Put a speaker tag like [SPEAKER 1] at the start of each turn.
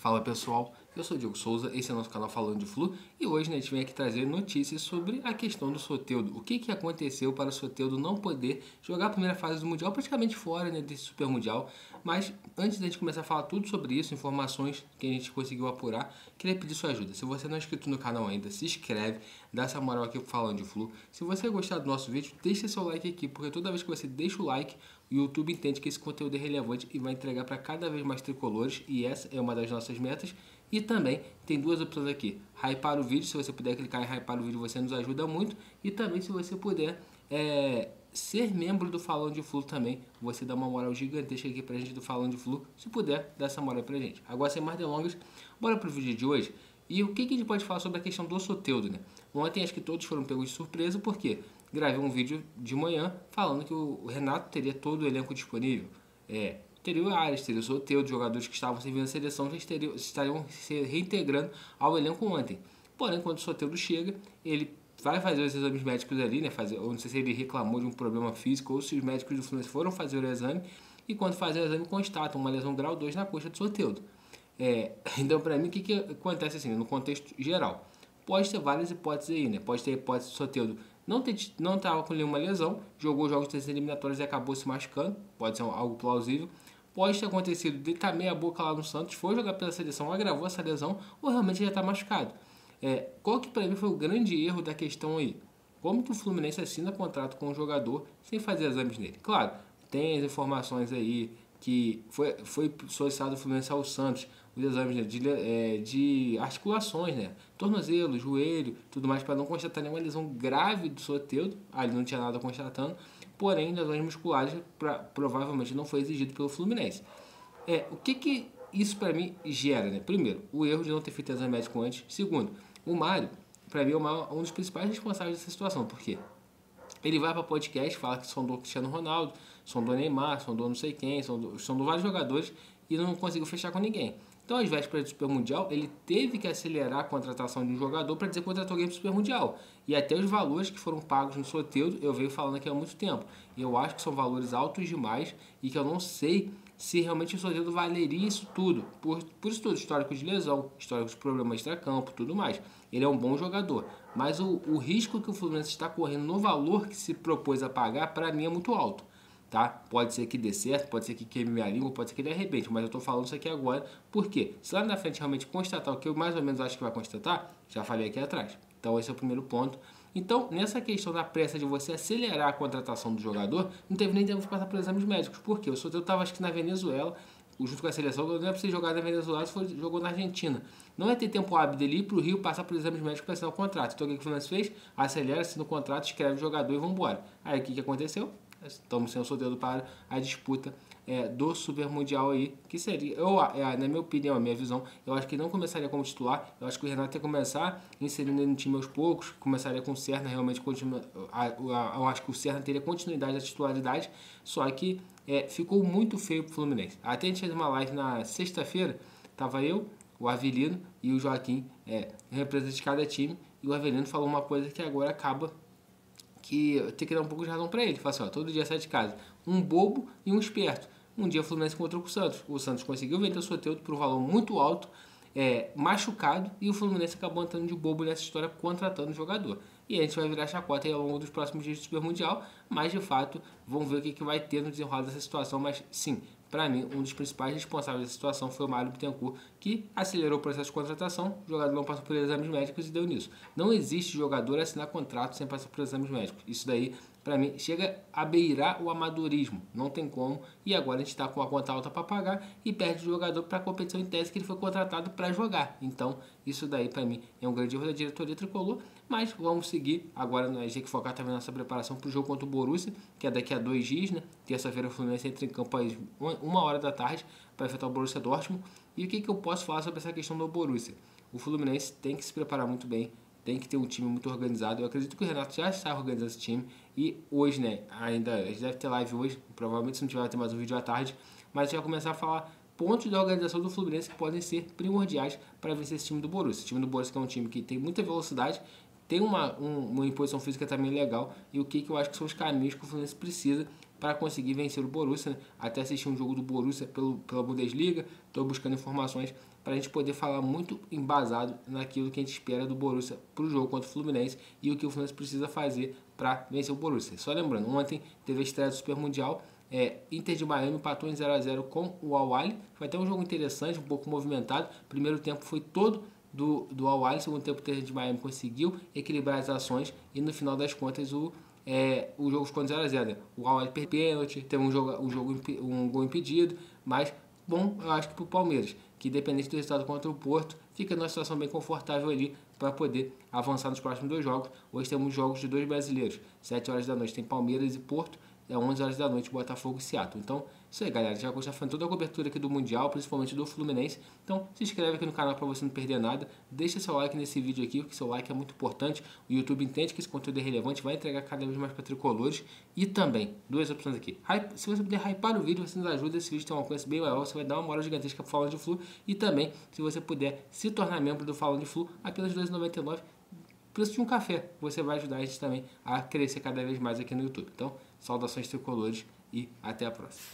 [SPEAKER 1] Fala pessoal, eu sou o Diego Souza, esse é o nosso canal Falando de Flu e hoje a gente vem aqui trazer notícias sobre a questão do Soteldo. O que aconteceu para o Soteldo não poder jogar a primeira fase do Mundial, praticamente fora, né, desse Super Mundial. Mas antes da gente começar a falar tudo sobre isso, informações que a gente conseguiu apurar, queria pedir sua ajuda. Se você não é inscrito no canal ainda, se inscreve, dá essa moral aqui pro Falando de Flu. Se você gostar do nosso vídeo, deixa seu like aqui, porque toda vez que você deixa o like, o YouTube entende que esse conteúdo é relevante e vai entregar para cada vez mais tricolores, e essa é uma das nossas metas. E também tem duas opções aqui: hypar o vídeo. Se você puder clicar em hypar o vídeo, você nos ajuda muito. E também, se você puder ser membro do Falando de Flu também, você dá uma moral gigantesca aqui pra gente do Falando de Flu. Se puder, dá essa moral pra gente. Agora, sem mais delongas, bora pro vídeo de hoje. E o que a gente pode falar sobre a questão do Soteldo, né? Ontem acho que todos foram pegos de surpresa, porque gravei um vídeo de manhã falando que o Renato teria todo o elenco disponível. Teria o Ares, teria o Soteldo, jogadores que estavam servindo a seleção já estariam se reintegrando ao elenco ontem. Porém, quando o Soteldo chega, ele vai fazer os exames médicos ali, né? Eu não sei se ele reclamou de um problema físico ou se os médicos do Fluminense foram fazer o exame, e quando fazem o exame constatam uma lesão grau 2 na coxa do Soteldo. Então, para mim, o que acontece assim, no contexto geral? Pode ter várias hipóteses aí, né? Pode ter a hipótese do Soteldo não estava com nenhuma lesão, jogou jogos de eliminatórios e acabou se machucando, pode ser algo plausível. Pode ter acontecido de estar meia boca lá no Santos, foi jogar pela seleção, agravou essa lesão, ou realmente já está machucado. Qual que para mim foi o grande erro da questão aí? Como que o Fluminense assina contrato com um jogador sem fazer exames nele? Claro, tem as informações aí que foi solicitado o Fluminense ao Santos os exames, né, de articulações, né? Tornozelo, joelho, tudo mais, para não constatar nenhuma lesão grave do Soteldo. Ali não tinha nada constatando, porém lesões musculares provavelmente não foi exigido pelo Fluminense. O que isso para mim gera, né? Primeiro, o erro de não ter feito exame médico antes. Segundo, o Mário, para mim, é um dos principais responsáveis dessa situação. Por quê? Ele vai para podcast, fala que sondou Cristiano Ronaldo, sondou Neymar, sondou não sei quem, sondou vários jogadores e não conseguiu fechar com ninguém. Então, às vésperas do Super Mundial, ele teve que acelerar a contratação de um jogador para dizer que contratou alguém para o Super Mundial. E até os valores que foram pagos no Soteldo, eu venho falando aqui há muito tempo. E eu acho que são valores altos demais e que eu não sei se realmente o Soteldo valeria isso tudo. Por isso tudo, histórico de lesão, histórico de problema extracampo, tudo mais. Ele é um bom jogador. Mas o risco que o Fluminense está correndo no valor que se propôs a pagar, para mim, é muito alto. Tá? Pode ser que dê certo, pode ser que queime minha língua, pode ser que ele arrebente, mas eu estou falando isso aqui agora, porque se lá na frente realmente constatar o que eu mais ou menos acho que vai constatar, já falei aqui atrás. Então esse é o primeiro ponto. Então, nessa questão da pressa de você acelerar a contratação do jogador, não teve nem tempo de passar por exames médicos. Por quê? O Soteldo estava, acho que na Venezuela, junto com a seleção, não é para você jogar na Venezuela, se jogou na Argentina. Não é ter tempo hábil dele ir para o Rio, passar por exames médicos para assinar o contrato. Então o que o Fluminense fez? Acelera, assina o contrato, escreve o jogador e vamos embora. Aí o que aconteceu? Estamos sem o Soteldo para a disputa do Super Mundial aí, que seria, na minha opinião, a minha visão, eu acho que não começaria como titular. Eu acho que o Renato ia começar inserindo ele no time aos poucos, começaria com o Serna, realmente eu acho que o Serna teria continuidade da titularidade, só que ficou muito feio pro Fluminense. Até a gente fez uma live na sexta-feira, tava eu, o Avelino e o Joaquim, representantes de cada time, e o Avelino falou uma coisa que agora acaba que eu tenho que dar um pouco de razão para ele. Fala assim, todo dia sai de casa um bobo e um esperto. Um dia o Fluminense encontrou com o Santos. O Santos conseguiu vender o Soteldo por um valor muito alto, machucado, e o Fluminense acabou entrando de bobo nessa história, contratando o jogador. E a gente vai virar chacota aí ao longo dos próximos dias do Super Mundial, mas de fato vamos ver o que vai ter no desenrolar dessa situação. Mas sim, para mim, um dos principais responsáveis dessa situação foi o Mário Bittencourt, que acelerou o processo de contratação. O jogador não passou por exames médicos e deu nisso. Não existe jogador assinar contrato sem passar por exames médicos. Isso daí, para mim, chega a beirar o amadorismo. Não tem como. E agora a gente está com a conta alta para pagar e perde o jogador para a competição em tese que ele foi contratado para jogar. Então, isso daí, para mim, é um grande erro da diretoria tricolor. Mas vamos seguir. Agora a gente tem que focar também na nossa preparação para o jogo contra o Borussia, que é daqui a 2 dias, né? Terça-feira o Fluminense entra em campo às 1h da tarde para enfrentar o Borussia Dortmund. E o que eu posso falar sobre essa questão do Borussia? O Fluminense tem que se preparar muito bem, tem que ter um time muito organizado. Eu acredito que o Renato já está organizando esse time. E hoje, né, a gente deve ter live hoje, provavelmente se não tiver vai ter mais um vídeo à tarde, mas a gente vai começar a falar pontos da organização do Fluminense que podem ser primordiais para vencer esse time do Borussia. Esse time do Borussia que é um time que tem muita velocidade, tem uma imposição física também legal, e o que eu acho que são os caminhos que o Fluminense precisa para conseguir vencer o Borussia, né? Até assistir um jogo do Borussia pela Bundesliga, estou buscando informações para a gente poder falar muito embasado naquilo que a gente espera do Borussia para o jogo contra o Fluminense e o que o Fluminense precisa fazer para vencer o Borussia. Só lembrando, ontem teve a estreia do Super Mundial, Inter de Miami empatou em 0x0 com o Al-Ahly. Foi até um jogo interessante, um pouco movimentado. Primeiro tempo foi todo do Al-Ahly, segundo tempo o Inter de Miami conseguiu equilibrar as ações e no final das contas o jogo ficou 0x0. Né? O Al-Ahly perdeu pênalti, teve um gol impedido, mas bom, eu acho que para o Palmeiras, que independente do resultado contra o Porto, fica numa situação bem confortável ali para poder avançar nos próximos 2 jogos. Hoje temos jogos de 2 brasileiros, 7 horas da noite tem Palmeiras e Porto, 11 horas da noite Botafogo e Seattle. Então, isso aí, galera, já fazendo toda a cobertura aqui do Mundial, principalmente do Fluminense. Então, se inscreve aqui no canal para você não perder nada. Deixa seu like nesse vídeo aqui, porque seu like é muito importante. O YouTube entende que esse conteúdo é relevante, vai entregar cada vez mais para tricolores. E também, 2 opções aqui. Se você puder hypar o vídeo, você nos ajuda. Esse vídeo tem um alcance bem maior, você vai dar uma moral gigantesca para o Falando de Flu. E também, se você puder se tornar membro do Falando de Flu, apenas R$ 2,99. Preço de um café, você vai ajudar a gente também a crescer cada vez mais aqui no YouTube. Então, saudações tricolores e até a próxima.